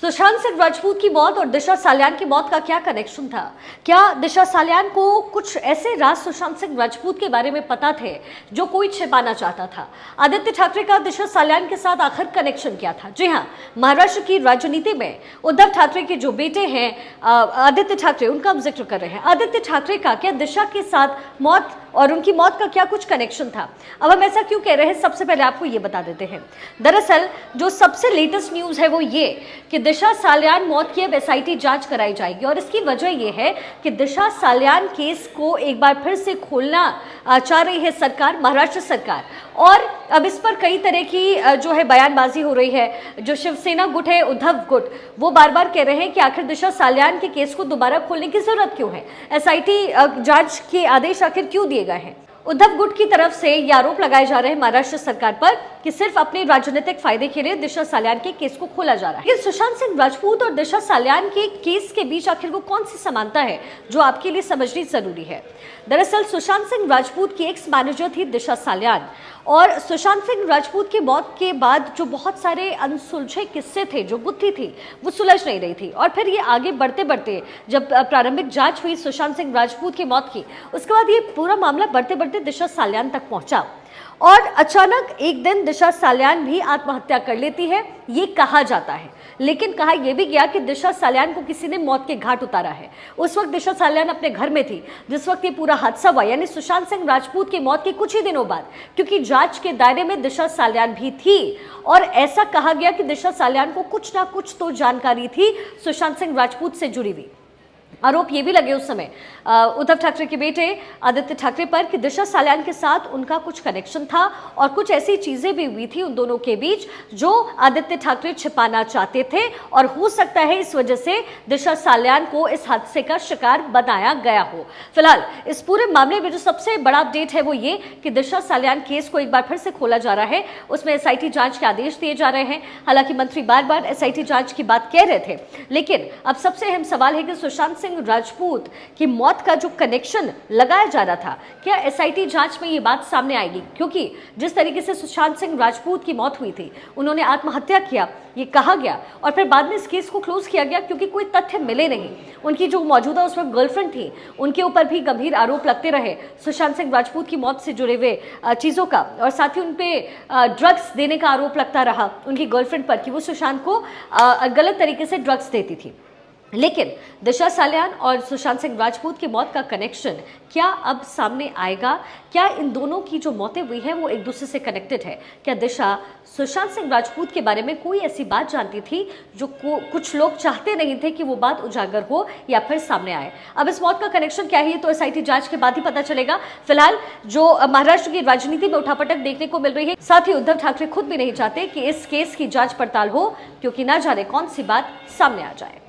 सुशांत सिंह राजपूत की मौत और दिशा सालियान की मौत का क्या कनेक्शन था? क्या दिशा सालियान को कुछ ऐसे राज सुशांत सिंह राजपूत के बारे में पता थे जो कोई छिपाना चाहता था? आदित्य ठाकरे का दिशा सालियान के साथ आखिर कनेक्शन क्या था? जी हाँ, महाराष्ट्र की राजनीति में उद्धव ठाकरे के जो बेटे हैं आदित्य ठाकरे, उनका हम जिक्र कर रहे हैं। आदित्य ठाकरे का क्या दिशा के साथ मौत और उनकी मौत का क्या कुछ कनेक्शन था? अब हम ऐसा क्यों कह रहे हैं, सबसे पहले आपको ये बता देते हैं। दरअसल जो सबसे लेटेस्ट न्यूज है वो ये कि दिशा सालियान मौत की अब एसआईटी जांच कराई जाएगी और इसकी वजह यह है कि दिशा सालियान केस को एक बार फिर से खोलना चाह रही है सरकार, महाराष्ट्र सरकार। और अब इस पर कई तरह की जो है बयानबाजी हो रही है। जो शिवसेना गुट है, उद्धव गुट, वो बार बार कह रहे हैं कि आखिर दिशा सालियान के केस को दोबारा खोलने की जरूरत क्यों है, एसआईटी जांच के आदेश आखिर क्यों दिए गए हैं। उद्धव गुट की तरफ से ये आरोप लगाए जा रहे हैं महाराष्ट्र सरकार पर कि सिर्फ अपने राजनीतिक फायदे के लिए दिशा सालियान के केस को खोला जा रहा है। लेकिन सुशांत सिंह राजपूत और दिशा सालियान के केस के बीच आखिर वो कौन सी समानता है जो आपके लिए समझनी जरूरी है। दरअसल सुशांत सिंह राजपूत की एक्स मैनेजर थी दिशा सालियान और सुशांत सिंह राजपूत की मौत के बाद जो बहुत सारे अनसुलझे किस्से थे, जो गुत्थी थी, वो सुलझ नहीं रही थी। और फिर ये आगे बढ़ते बढ़ते जब प्रारंभिक जांच हुई सुशांत सिंह राजपूत की मौत की, उसके बाद ये पूरा मामला बढ़ते बढ़ते दिशा सालियान तक पहुंचा और अचानक एक दिन दिशा सालियान भी आत्महत्या कर लेती है, ये कहा जाता है। लेकिन कहा यह भी गया कि दिशा सालियान को किसी ने मौत के घाट उतारा है। उस वक्त दिशा सालियान अपने घर में थी जिस वक्त ये पूरा हादसा हुआ, यानी सुशांत सिंह राजपूत की मौत के कुछ ही दिनों बाद, क्योंकि जांच के दायरे में दिशा सालियान भी थी और ऐसा कहा गया कि दिशा सालियान को कुछ ना कुछ तो जानकारी थी सुशांत सिंह राजपूत से जुड़ी हुई। आरोप ये भी लगे उस समय उद्धव ठाकरे के बेटे आदित्य ठाकरे पर कि दिशा सालियान के साथ उनका कुछ कनेक्शन था और कुछ ऐसी चीजें भी हुई थी उन दोनों के बीच जो आदित्य ठाकरे छिपाना चाहते थे और हो सकता है इस वजह से दिशा सालियान को इस हादसे का शिकार बनाया गया हो। फिलहाल इस पूरे मामले में जो सबसे बड़ा अपडेट है वो ये कि दिशा सालियान केस को एक बार फिर से खोला जा रहा है, उसमें एसआईटी जांच के आदेश दिए जा रहे हैं। हालांकि मंत्री बार बार एसआईटी जांच की बात कह रहे थे, लेकिन अब सबसे अहम सवाल है कि सुशांत सिंह राजपूत की मौत का जो कनेक्शन लगाया जा रहा था, क्या एसआईटी जांच में ये बात सामने आएगी? क्योंकि जिस तरीके से सुशांत सिंह राजपूत की मौत हुई थी, उन्होंने आत्महत्या किया ये कहा गया और फिर बाद में इस केस को क्लोज किया गया क्योंकि कोई तथ्य मिले नहीं। उनकी जो मौजूदा उस वक्त गर्लफ्रेंड थी, उनके ऊपर भी गंभीर आरोप लगते रहे सुशांत सिंह राजपूत की मौत से जुड़े हुए चीजों का, और साथ ही उनपे ड्रग्स देने का आरोप लगता रहा उनकी गर्लफ्रेंड पर कि वो सुशांत को गलत तरीके से ड्रग्स देती थी। लेकिन दिशा सालियान और सुशांत सिंह राजपूत की मौत का कनेक्शन क्या अब सामने आएगा? क्या इन दोनों की जो मौतें हुई हैं वो एक दूसरे से कनेक्टेड है? क्या दिशा सुशांत सिंह राजपूत के बारे में कोई ऐसी बात जानती थी जो कुछ लोग चाहते नहीं थे कि वो बात उजागर हो या फिर सामने आए? अब इस मौत का कनेक्शन क्या है तो एसआईटी जांच के बाद ही पता चलेगा। फिलहाल जो महाराष्ट्र की राजनीति में उठापटक देखने को मिल रही है, साथ ही उद्धव ठाकरे खुद भी नहीं चाहते कि इस केस की जांच पड़ताल हो, क्योंकि ना जाने कौन सी बात सामने आ जाए।